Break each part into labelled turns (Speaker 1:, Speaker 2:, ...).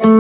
Speaker 1: शबीर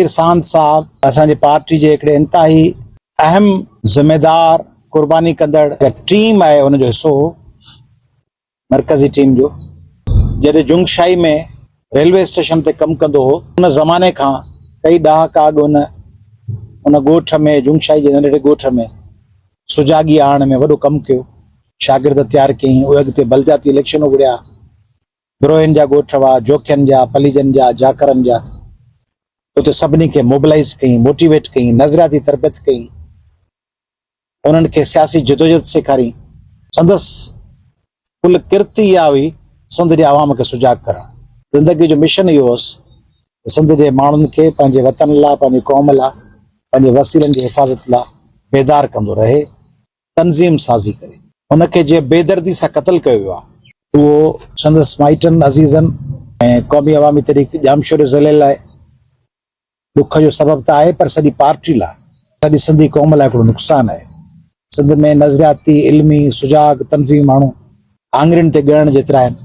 Speaker 1: सांद साहब असांजी पार्टी जे हिकिड़े इंतहाई अहम ज़िम्मेदार कुर्बानी कंदड़ टीम आहे, उनजो हिसो हो मरकज़ी टीम जो। जॾहिं जुंगशाई में रेलवे स्टेशन ते कमु कंदो हो, उन ज़माने खां कई ॾहाका अॻु उन ॻोठ में, जुंगशाई जे नंढड़े ॻोठ में सुजाॻी आणण में वॾो कमु कयो। शागिर्द तयारु कयईं, उहे अॻिते बलदियाती इलेक्शनूं विढ़िया, बिरोहिन जा ॻोठ हुआ, जोखियनि जा, पलीजनि जा, जाकरनि जा। उते सभिनी खे मोबिलाइज़ कई, मोटिवेट कई, नज़रियाती तरबियत कई, उन्हनि खे सियासी जदोजहद सेखारी। संदसि कुल किरत इहा हुई सिंध जे आवाम खे सुजाॻ करणु। ज़िंदगी जो मिशन इहो हुअसि सिंध जे माण्हुनि खे पंहिंजे वतन लाइ, पंहिंजी क़ौम लाइ, पंहिंजे वसीलनि जी हिफ़ाज़त लाइ बेदार कंदो रहे, तंज़ीम साज़ी करे। उनखे जीअं बेदर्दी सां क़तल कयो वियो आहे, उहो संदसि माइटनि, अज़ीज़नि ऐं क़ौमी अवामी तहरीक जामशोर ज़िले लाइ दुख जो सबब त आहे, पर सॼी पार्टी लाइ, सॼी सिंधी क़ौम लाइ हिकिड़ो नुक़सानु आहे। सिंध में नज़रियाती, इल्मी, सुजाॻ, तंज़ीम माण्हू आङिरियुनि ते ॻणण जेतिरा आहिनि।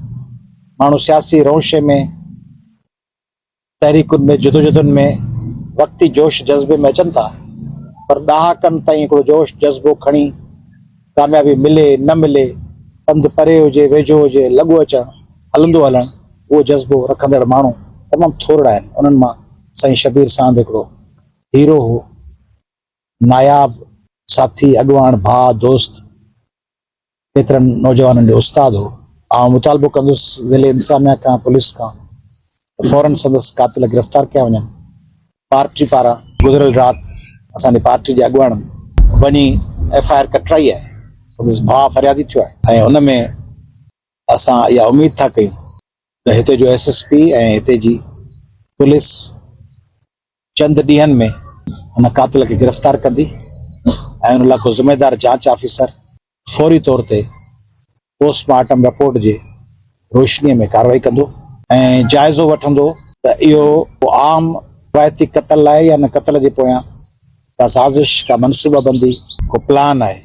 Speaker 1: माण्हू सियासी रोशे में, तहरीकुनि में, जदोजहदुनि में वक़्ती जोश जज़्बे में अचनि था, पर ॾहाकनि ताईं हिकिड़ो जोश जज़्बो खणी कामयाबी मिले न मिले, पंधु परे हुजे, वेझो हुजे, लॻो अचणु, हलंदो हलणु, उहो जज़्बो रखंदड़ माण्हू तमामु थोरा आहिनि। उन्हनि मां साईं शबीर सांद हिकिड़ो हीरो हो, नायाब साथी, अॻवान, भाउ, दोस्त, केतिरनि नौजवाननि जो उस्ताद हो। ऐं मुतालबो कंदुसि ज़िले इंतज़ामिया खां, पुलिस खां, फौरन संदसि कातिल गिरफ़्तार कया वञनि। पार्टी पारां गुज़िरियल राति असांजी पार्टी जे अॻवाननि वञी FIR कटराई आहे, संदसि भाउ फ़रियादी थियो आहे। ऐं हुन में असां इहा उमेद था कयूं त हिते जो SSP ऐं हिते जी पुलिस चंद ॾींहंनि में हुन कातिल खे गिरफ़्तार कंदी ऐं हुन लाइ को ज़िम्मेदार जांच ऑफिसर फौरी तौर ते पोस्टमार्टम रिपोर्ट जे रोशनीअ में कार्रवाई कंदो ऐं जाइज़ो वठंदो त इहो आम रवायती क़तल आहे या न क़तल जे पोयां का साज़िश, का मनसूबाबंदी, को प्लान आहे।